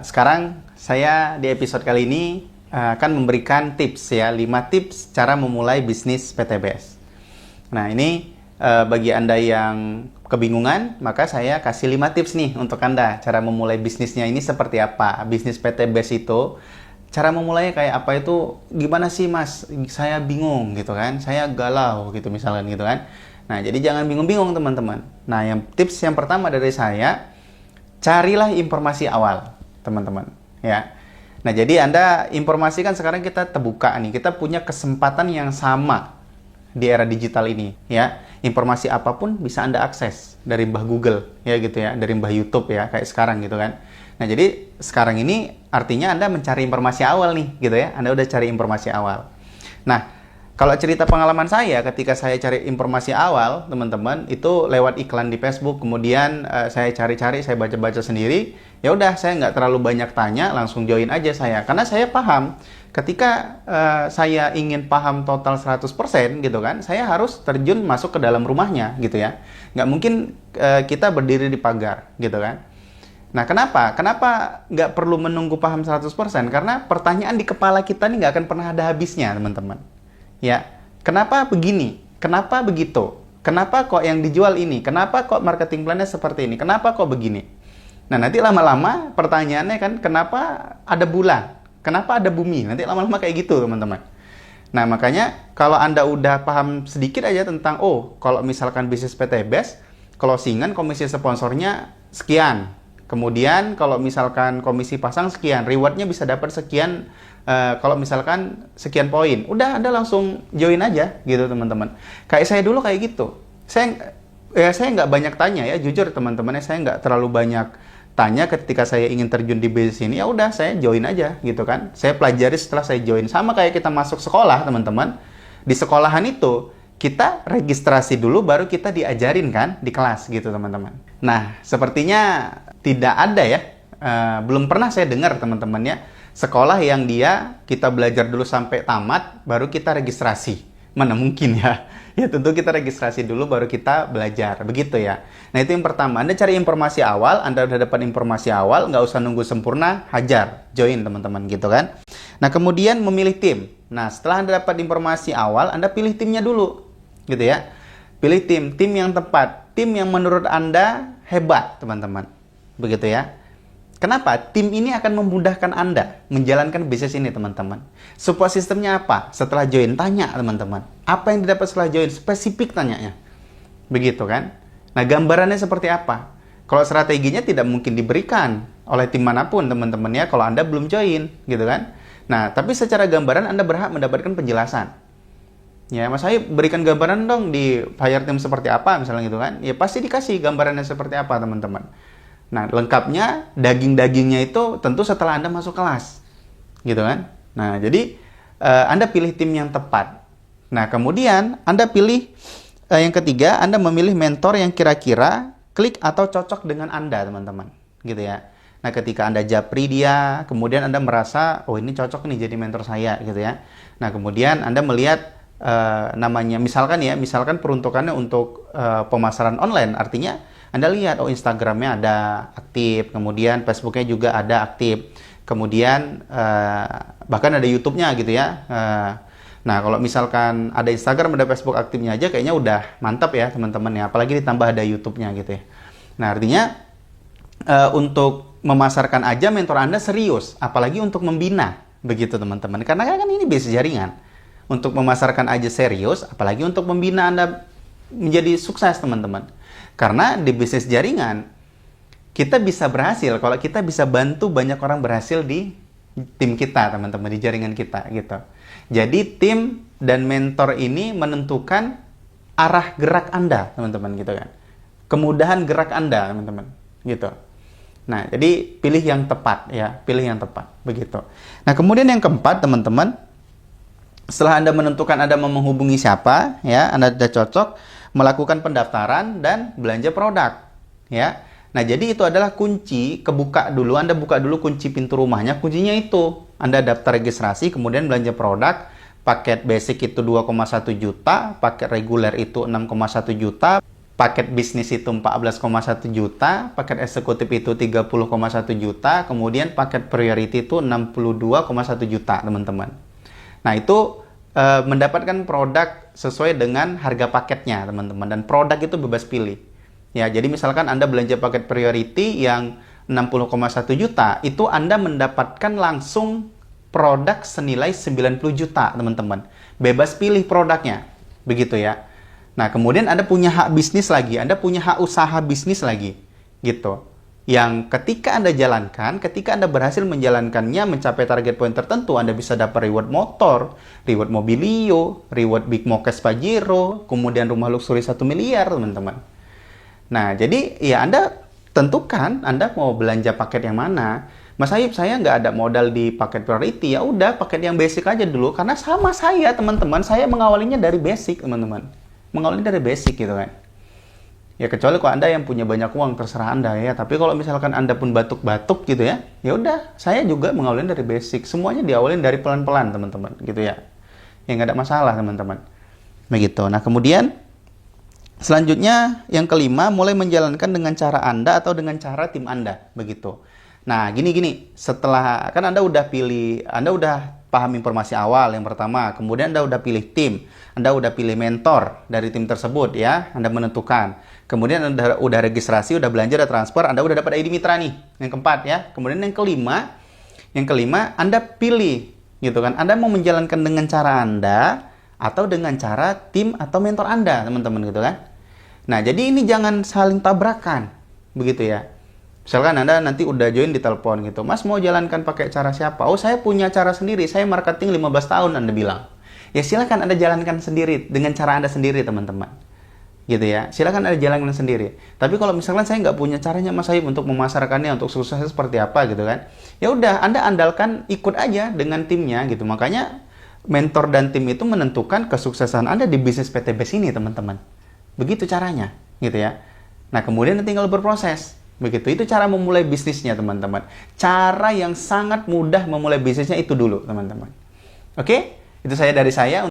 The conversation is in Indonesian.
Sekarang saya di episode kali ini akan memberikan tips ya, 5 tips cara memulai bisnis PTBS. Nah, ini bagi Anda yang kebingungan, maka saya kasih 5 tips nih untuk Anda. Cara memulai bisnisnya ini seperti apa? Bisnis PTBS itu, cara memulainya kayak apa itu, gimana sih Mas? Saya bingung gitu kan, saya galau gitu misalkan gitu kan. Nah, jadi jangan bingung-bingung teman-teman. Nah, tips yang pertama dari saya, carilah informasi awal teman-teman ya. Nah, jadi Anda informasi kan sekarang kita terbuka nih, kita punya kesempatan yang sama di era digital ini ya. Informasi apapun bisa Anda akses dari Mbah Google ya gitu ya, dari Mbah YouTube ya kayak sekarang gitu kan. Nah, jadi sekarang ini artinya Anda mencari informasi awal nih gitu ya. Anda udah cari informasi awal. Nah, kalau cerita pengalaman saya ketika saya cari informasi awal, teman-teman, itu lewat iklan di Facebook, kemudian saya cari-cari, saya baca-baca sendiri, ya udah saya nggak terlalu banyak tanya, langsung join aja saya. Karena saya paham, ketika saya ingin paham total 100% gitu kan, saya harus terjun masuk ke dalam rumahnya gitu ya. Nggak mungkin kita berdiri di pagar gitu kan. Nah, kenapa? Kenapa nggak perlu menunggu paham 100%? Karena pertanyaan di kepala kita nih nggak akan pernah ada habisnya, teman-teman. Ya, kenapa begini? Kenapa begitu? Kenapa kok yang dijual ini? Kenapa kok marketing plan-nya seperti ini? Kenapa kok begini? Nah, nanti lama-lama pertanyaannya kan, kenapa ada bulan? Kenapa ada bumi? Nanti lama-lama kayak gitu, teman-teman. Nah, makanya kalau Anda udah paham sedikit aja tentang, kalau misalkan bisnis PTBS, closingan komisi sponsornya sekian. Kemudian kalau misalkan komisi pasang sekian, rewardnya bisa dapat sekian. Kalau misalkan sekian poin, udah Anda langsung join aja gitu teman-teman. Kayak saya dulu kayak gitu. Saya nggak banyak tanya ya, jujur teman-teman, saya nggak terlalu banyak tanya ketika saya ingin terjun di bisnis ini. Ya udah saya join aja gitu kan. Saya pelajari setelah saya join, sama kayak kita masuk sekolah teman-teman. Di sekolahan itu kita registrasi dulu, baru kita diajarin kan di kelas gitu teman-teman. Nah, sepertinya tidak ada ya, belum pernah saya dengar teman-teman ya, sekolah yang kita belajar dulu sampai tamat, baru kita registrasi. Mana mungkin ya? Ya tentu kita registrasi dulu, baru kita belajar. Begitu ya. Nah, itu yang pertama. Anda cari informasi awal, Anda udah dapat informasi awal, nggak usah nunggu sempurna, hajar. Join teman-teman gitu kan. Nah, kemudian memilih tim. Nah, setelah Anda dapat informasi awal, Anda pilih timnya dulu. Gitu ya. Pilih tim yang tepat. Tim yang menurut Anda hebat, teman-teman. Begitu ya. Kenapa? Tim ini akan memudahkan Anda menjalankan bisnis ini, teman-teman. Support sistemnya apa? Setelah join, tanya, teman-teman. Apa yang didapat setelah join? Spesifik tanyanya. Begitu kan? Nah, gambarannya seperti apa? Kalau strateginya tidak mungkin diberikan oleh tim manapun, teman-teman ya, kalau Anda belum join, gitu kan? Nah, tapi secara gambaran Anda berhak mendapatkan penjelasan. Ya, Mas saya berikan gambaran dong di hire team seperti apa, misalnya gitu kan? Ya, pasti dikasih gambarannya seperti apa, teman-teman. Nah, lengkapnya, daging-dagingnya itu tentu setelah Anda masuk kelas. Gitu kan? Nah, jadi Anda pilih tim yang tepat. Nah, kemudian Anda pilih yang ketiga, Anda memilih mentor yang kira-kira klik atau cocok dengan Anda, teman-teman. Gitu ya. Nah, ketika Anda japri dia, kemudian Anda merasa, ini cocok nih jadi mentor saya, gitu ya. Nah, kemudian Anda melihat namanya, misalkan peruntukannya untuk pemasaran online, artinya Anda lihat, Instagramnya ada aktif, kemudian Facebooknya juga ada aktif, kemudian bahkan ada YouTube-nya gitu ya. Nah, kalau misalkan ada Instagram, ada Facebook aktifnya aja, kayaknya udah mantap ya teman-teman ya, apalagi ditambah ada YouTube-nya gitu ya. Nah, artinya untuk memasarkan aja mentor Anda serius, apalagi untuk membina, begitu teman-teman. Karena kan ini bisnis jaringan. Untuk memasarkan aja serius, apalagi untuk membina Anda menjadi sukses, teman-teman. Karena di bisnis jaringan, kita bisa berhasil kalau kita bisa bantu banyak orang berhasil di tim kita, teman-teman, di jaringan kita, gitu. Jadi, tim dan mentor ini menentukan arah gerak Anda, teman-teman, gitu kan. Kemudahan gerak Anda, teman-teman, gitu. Nah, jadi pilih yang tepat, ya. Pilih yang tepat, begitu. Nah, kemudian yang keempat, teman-teman, setelah Anda menentukan Anda mau menghubungi siapa, ya, Anda sudah cocok, melakukan pendaftaran dan belanja produk, ya. Nah, jadi itu adalah kunci, Anda buka dulu kunci pintu rumahnya, kuncinya itu. Anda daftar registrasi, kemudian belanja produk, paket basic itu 2,1 juta, paket reguler itu 6,1 juta, paket bisnis itu 14,1 juta, paket eksekutif itu 30,1 juta, kemudian paket priority itu 62,1 juta, teman-teman. Nah, itu mendapatkan produk sesuai dengan harga paketnya, teman-teman. Dan produk itu bebas pilih. Ya, jadi misalkan Anda belanja paket priority yang 60,1 juta, itu Anda mendapatkan langsung produk senilai 90 juta, teman-teman. Bebas pilih produknya. Begitu ya. Nah, kemudian Anda punya hak bisnis lagi, Anda punya hak usaha bisnis lagi. Gitu. Yang ketika Anda jalankan, ketika Anda berhasil menjalankannya mencapai target poin tertentu, Anda bisa dapat reward motor, reward mobilio, reward Big Mokes Pajero, kemudian rumah luxury 1 miliar, teman-teman. Nah, jadi ya Anda tentukan Anda mau belanja paket yang mana. Mas Ayub, saya nggak ada modal di paket priority, ya udah paket yang basic aja dulu. Karena sama saya, teman-teman, saya mengawalinya dari basic, teman-teman. Mengawalinya dari basic gitu kan. Ya kecuali kalau Anda yang punya banyak uang, terserah Anda ya. Tapi kalau misalkan Anda pun batuk-batuk gitu ya, ya udah, saya juga mengawalin dari basic. Semuanya diawalin dari pelan-pelan, teman-teman, gitu ya. Ya nggak ada masalah, teman-teman. Begitu. Nah, kemudian selanjutnya yang kelima, mulai menjalankan dengan cara Anda atau dengan cara tim Anda, begitu. Nah, gini. Setelah kan Anda udah pilih, Anda udah paham informasi awal yang pertama, kemudian Anda udah pilih tim, Anda udah pilih mentor dari tim tersebut ya, Anda menentukan. Kemudian Anda udah registrasi, udah belanja, udah transfer, Anda udah dapat ID mitra nih. Yang keempat ya. Kemudian yang kelima Anda pilih gitu kan. Anda mau menjalankan dengan cara Anda atau dengan cara tim atau mentor Anda, teman-teman gitu kan. Nah, jadi ini jangan saling tabrakan. Begitu ya. Misalkan Anda nanti udah join di telepon gitu. Mas mau jalankan pakai cara siapa? Oh, saya punya cara sendiri. Saya marketing 15 tahun, Anda bilang. Ya silakan Anda jalankan sendiri dengan cara Anda sendiri, teman-teman. Gitu ya. Silakan Anda jalankan sendiri. Tapi kalau misalkan saya nggak punya caranya, Mas Ayub, untuk memasarkannya, untuk suksesnya seperti apa gitu kan. Ya udah, Anda andalkan ikut aja dengan timnya gitu. Makanya mentor dan tim itu menentukan kesuksesan Anda di bisnis PTBS ini, teman-teman. Begitu caranya, gitu ya. Nah, kemudian tinggal berproses. Begitu, itu cara memulai bisnisnya, teman-teman. Cara yang sangat mudah memulai bisnisnya itu dulu, teman-teman. Oke? Itu dari saya.